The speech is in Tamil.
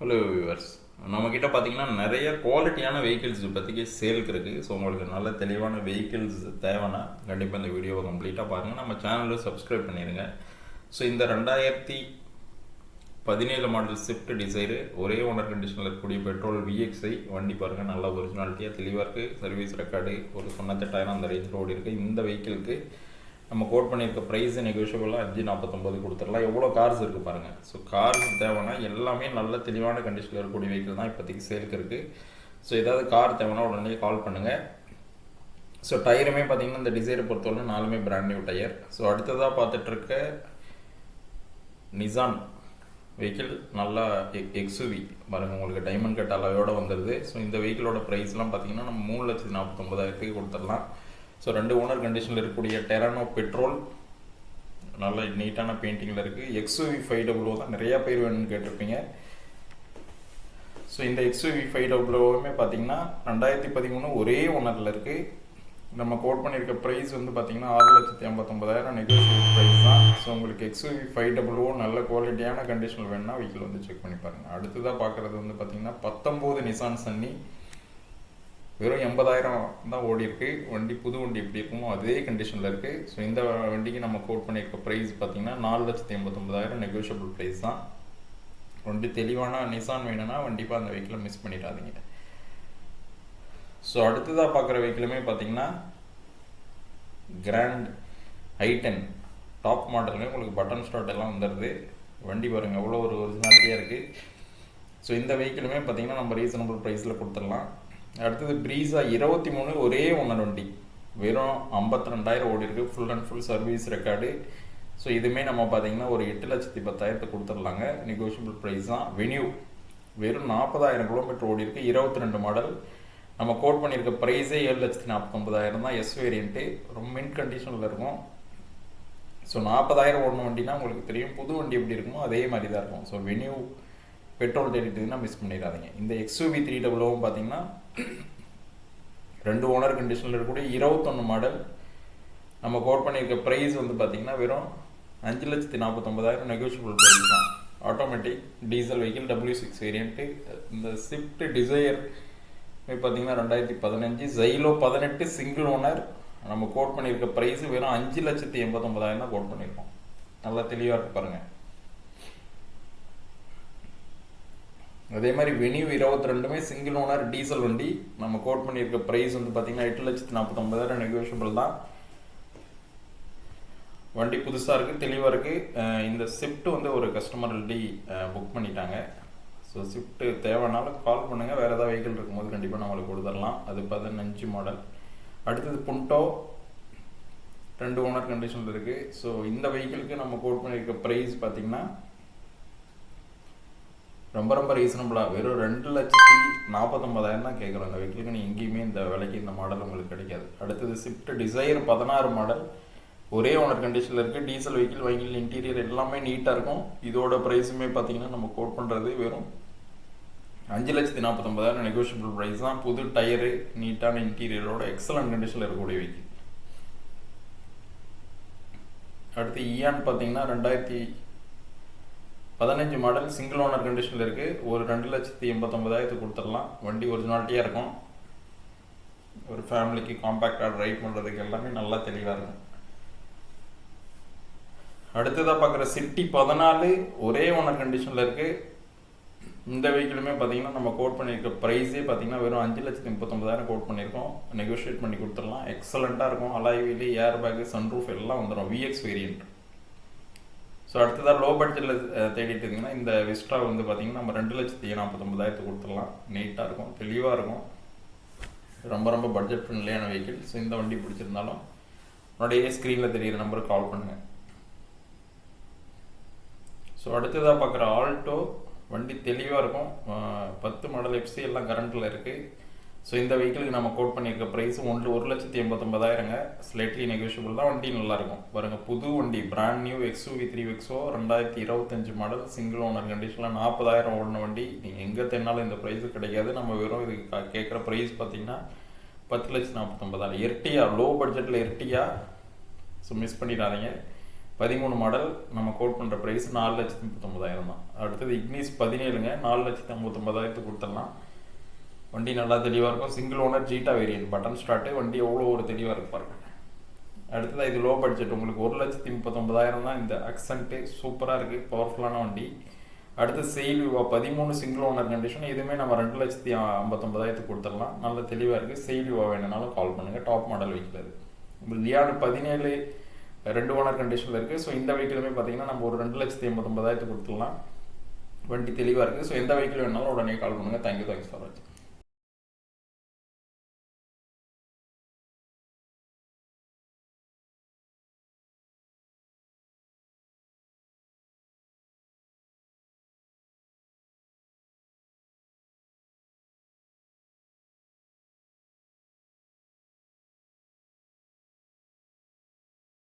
ஹலோ வியூவர்ஸ், நம்மக்கிட்ட பார்த்தீங்கன்னா நிறைய குவாலிட்டியான வெஹிக்கிள்ஸ் இப்போதைக்கு சேலுக்கு இருக்குது. ஸோ உங்களுக்கு நல்ல தெளிவான வெஹிக்கிள்ஸ் தேவைன்னா கண்டிப்பாக இந்த வீடியோவை கம்ப்ளீட்டாக பாருங்கள். நம்ம சேனலில் சப்ஸ்கிரைப் பண்ணிடுங்க. ஸோ இந்த 2017 மாடல் ஸ்விஃப்ட் டிசைரு ஒரே ஓனர் கண்டிஷனில் இருக்கக்கூடிய பெட்ரோல் VXI வண்டி பாருங்கள், நல்லா ஒரிஜினாலிட்டியாக தெளிவாக இருக்குது. சர்வீஸ் ரெக்கார்டு ஒரு 98,000 அந்த ரேஞ்சில் ஓடி இருக்குது. இந்த வெஹிக்கிளுக்கு நம்ம கோட் பண்ணியிருக்க ப்ரைஸ் நெகோஷியபிளாக 549 கொடுத்துடலாம். எவ்வளோ கார்ஸ் இருக்குது பாருங்கள். ஸோ கார்ஸ் தேவைன்னா எல்லாமே நல்ல தெளிவான கண்டிஷனில் இருக்கக்கூடிய வெஹிக்கிள் தான் இப்போதைக்கு சேலுக்கு இருக்குது. ஸோ ஏதாவது கார் தேவைன்னா உடனே கால் பண்ணுங்கள். ஸோ டயருமே பார்த்தீங்கன்னா இந்த டிசைரை பொறுத்தவரை 4மே பிராண்ட் நியூ டயர். ஸோ அடுத்ததாக பார்த்துட்ருக்க நிசான் வெஹிக்கிள் நல்லா எக்ஸுவி பாருங்கள், உங்களுக்கு டைமண்ட் கட் அலாயோடு வந்துடுது. ஸோ இந்த வெஹிக்கிளோட ப்ரைஸ்லாம் பார்த்தீங்கன்னா நம்ம 3,49,000 கொடுத்துடலாம். ஸோ 2 ஓனர் கண்டிஷனில் இருக்கக்கூடிய டெரானோ பெட்ரோல் நல்ல நீட்டான பெயிண்டிங்கில் இருக்குது. XUV 500 தான் நிறையா பேர் வேணும்னு கேட்டிருப்பீங்க. ஸோ இந்த XUV 500மே பார்த்தீங்கன்னா 2013 ஒரே ஓனரில் இருக்குது. நம்ம கோட் பண்ணியிருக்க ப்ரைஸ் வந்து பார்த்தீங்கன்னா 6,59,000 நெகோஷியபிள் ப்ரைஸ் தான். ஸோ உங்களுக்கு XUV 500 நல்ல குவாலிட்டியான கண்டிஷனில் வேணும்னா வெஹிக்கிள் வந்து செக் பண்ணி பாருங்கள். அடுத்ததாக பார்க்குறது வந்து பார்த்தீங்கன்னா 19 நிசான் சன்னி வெறும் 80,000 தான் ஓடி இருக்கு. வண்டி புது வண்டி எப்படி இருக்குமோ அதே கண்டிஷனில் இருக்குது. ஸோ இந்த வண்டிக்கு நம்ம கோட் பண்ணியிருக்க ப்ரைஸ் பார்த்தீங்கன்னா 4,89,000 நெகோஷியபிள் ப்ரைஸ் தான். வண்டி தெளிவான நிசான் வேணும்னா கண்டிப்பாக அந்த வெஹிக்கிளை மிஸ் பண்ணிடாதீங்க. ஸோ அடுத்ததாக பார்க்குற வெஹிக்கிளுமே பார்த்தீங்கன்னா கிராண்ட் i10 டாப் மாடலுமே உங்களுக்கு பட்டன் ஸ்டார்ட் எல்லாம் வந்துடுது. வண்டி பாருங்கள் எவ்வளோ ஒரு ஒரிஜினாலிட்டியாக இருக்குது. ஸோ இந்த வெஹிக்கிளுமே பார்த்தீங்கன்னா நம்ம ரீசனபிள் ப்ரைஸில் கொடுத்துடலாம். அடுத்தது ப்ரீஸா 23 ஒரே ஓனர் வண்டி வெறும் 52,000 ஓடி இருக்குது. Full and full service record. So இதுவுமே நம்ம பார்த்தீங்கன்னா ஒரு 8,10,000 கொடுத்துடலாங்க. நெகோஷியபிள் ப்ரைஸ் தான். வென்யூ வெறும் 40,000 கிலோமீட்டர் ஓடி இருக்குது. 22 மாடல். நம்ம கோட் பண்ணியிருக்க ப்ரைஸே 7,49,000 தான். எஸ் வேரியண்ட்டு ரொம்ப மின்ட் கண்டிஷனில் இருக்கும். ஸோ 40,000 ஓடின வண்டினா உங்களுக்கு தெரியும் புது வண்டி எப்படி இருக்குமோ அதே மாதிரி தான் இருக்கும். ஸோ வென்யூ பெட்ரோல் தேடிட்டுன்னா மிஸ் பண்ணிடாதீங்க. இந்த XUV 300 பார்த்தீங்கன்னா 2 ஓனர் கண்டிஷனில் இருக்கக்கூடிய 21 மாடல். நம்ம கோட் பண்ணியிருக்க ப்ரைஸ் வந்து பார்த்தீங்கன்னா வெறும் 5,49,000 நெகோஷியபிள் ப்ரைஸ் தான். Automatic diesel vehicle W6 variant. இந்த ஸ்விஃப்ட் டிசையர் பார்த்தீங்கன்னா 2015 ஜைலோ 18 சிங்கிள் ஓனர். நம்ம கோட் பண்ணியிருக்க ப்ரைஸ் வெறும் 5,89,000 தான் கோட் பண்ணியிருக்கோம். நல்லா தெளிவாக இருக்கு பாருங்கள். அதே மாதிரி வென்யூ 22மே சிங்கிள் ஓனர் டீசல் வண்டி. நம்ம கோட் பண்ணியிருக்க ப்ரைஸ் வந்து பார்த்தீங்கன்னா 8,49,000 நெகோஷியபிள் தான். வண்டி புதுசாக இருக்குது, தெளிவாக இருக்குது. இந்த ஸ்விஃப்ட் வந்து ஒரு கஸ்டமர் ஆல்ரெடி புக் பண்ணிட்டாங்க. ஸோ ஸ்விஃப்ட் தேவைனாலும் கால் பண்ணுங்கள். வேறு ஏதாவது வெஹிக்கிள் இருக்கும்போது கண்டிப்பாக நம்மளுக்கு கொடுத்துடலாம். அது 15 மாடல். அடுத்தது புண்டோ 2 ஓனர் கண்டிஷனில் இருக்குது. ஸோ இந்த வெஹிக்கிளுக்கு நம்ம கோட் பண்ணியிருக்க ப்ரைஸ் பார்த்திங்கன்னா ரொம்ப ரீசனபிளாக வெறும் 2,49,000 தான் கேட்குறோம். இந்த வெஹிக்கிளுக்கு நீ எங்கேயுமே இந்த விலைக்கு இந்த மாடல் உங்களுக்கு கிடைக்காது. அடுத்தது ஸ்விஃப்ட் டிசைர் 16 மாடல் ஒரே ஓனர் கண்டிஷனில் இருக்குது. டீசல் வெஹிக்கிள் இன்டீரியர் எல்லாமே நீட்டாக இருக்கும். இதோட ப்ரைஸுமே பார்த்தீங்கன்னா நம்ம கோட் பண்ணுறது வெறும் 5,49,000 நெகோஷியபிள் ப்ரைஸ் தான். புது டயரு நீட்டான இன்டீரியரோட எக்ஸலண்ட் கண்டிஷனில் இருக்கக்கூடிய வெஹிக்கிள். அடுத்து இயான் பார்த்தீங்கன்னா 2015 மாடல் சிங்கிள் ஓனர் கண்டிஷனில் இருக்குது. ஒரு 2,89,000 கொடுத்துடலாம். வண்டி ஒரிஜினாலிட்டியாக இருக்கும். ஒரு ஃபேமிலிக்கு காம்பேக்டாக ட்ரைவ் பண்ணுறதுக்கு எல்லாமே நல்லா தெளிவாக இருக்கும். அடுத்ததாக பார்க்குற சிட்டி 14 ஒரே ஓனர் கண்டிஷனில் இருக்குது. இந்த வெஹிக்கிளுமே பார்த்தீங்கன்னா நம்ம கோட் பண்ணியிருக்க ப்ரைஸே பார்த்தீங்கன்னா வெறும் 5,39,000 கோட் பண்ணியிருக்கோம். நெகோஷியேட் பண்ணி கொடுத்துடலாம். எக்ஸலண்ட்டாக இருக்கும். Alloy wheel, air bag, sunroof எல்லாம் வந்துடும். VX variant. ஸோ அடுத்ததாக லோ பட்ஜெட்டில் தேடிட்டு இருந்தீங்கன்னா இந்த விஸ்ட்ரா வந்து பார்த்தீங்கன்னா நம்ம 2,49,000 கொடுத்துடலாம். நீட்டாக இருக்கும், தெளிவாக இருக்கும். ரொம்ப பட்ஜெட் ஃப்ரெண்ட்லியான வெஹிக்கிள். ஸோ இந்த வண்டி பிடிச்சிருந்தாலும் உன்னுடைய ஸ்க்ரீனில் தெரிகிற நம்பருக்கு கால் பண்ணுங்கள். ஸோ அடுத்ததாக பார்க்குற ஆல்டோ வண்டி தெளிவாக இருக்கும். 10 மாடல் FC எல்லாம் கரண்ட்டில் இருக்குது. ஸோ இந்த வெஹிக்கிளுக்கு நம்ம கோட் பண்ணியிருக்க ப்ரைஸ் 1,89,000 ஸ்லைட்லி நெகோஷியபிள் தான். வண்டி நல்லாயிருக்கும் பாருங்கள். புது வண்டி brand new XUV 3XO 2025 model single owner கண்டிஷனில் 40,000 ஓடின வண்டி. நீங்கள் எங்கே தேடினாலும் இந்த ப்ரைஸு கிடைக்காது. நம்ம வெறும் இதுக்கு கேட்குற ப்ரைஸ் பார்த்தீங்கன்னா 10,49,000. எர்டியா லோ பட்ஜெட்டில் எர்டியா. ஸோ மிஸ் பண்ணிடாதீங்க. 13 மாடல் நம்ம கோட் பண்ணுற ப்ரைஸ் 4,39,000 தான். அடுத்தது இக்னிஸ் 17ங்க, 4,59,000 கொடுத்துடலாம். வண்டி நல்லா தெளிவாக இருக்கும். Single owner Zeta variant, button start. வண்டி எவ்வளோ ஒரு தெளிவாக இருக்கு பாருங்க. அடுத்தது இது லோ பட்ஜெட், உங்களுக்கு 1,39,000 தான். இந்த அக்சென்ட்டு சூப்பராக இருக்குது, பவர்ஃபுல்லான வண்டி. அடுத்து செயில் விவா 13 சிங்கிள் ஓனர் கண்டிஷன். இதுவுமே நம்ம 2,59,000 கொடுத்துடலாம். நல்ல தெளிவாக இருக்குது. செயில் விவா வேணுனாலும் கால் பண்ணுங்கள். டாப் மாடல் வெஹிக்கிள் அது. லியாடு 17 2 ஓனர் கண்டிஷனில் இருக்குது. ஸோ இந்த வெஹிக்கிளுமே பார்த்தீங்கன்னா நம்ம ஒரு 2,89,000 கொடுத்துடலாம். வண்டி தெளிவாக இருக்குது. ஸோ எந்த வெஹிக்கிள் வேணாலும் உடனே கால் பண்ணுங்கள். தேங்க்யூ ஃபார் வாட்சிங்.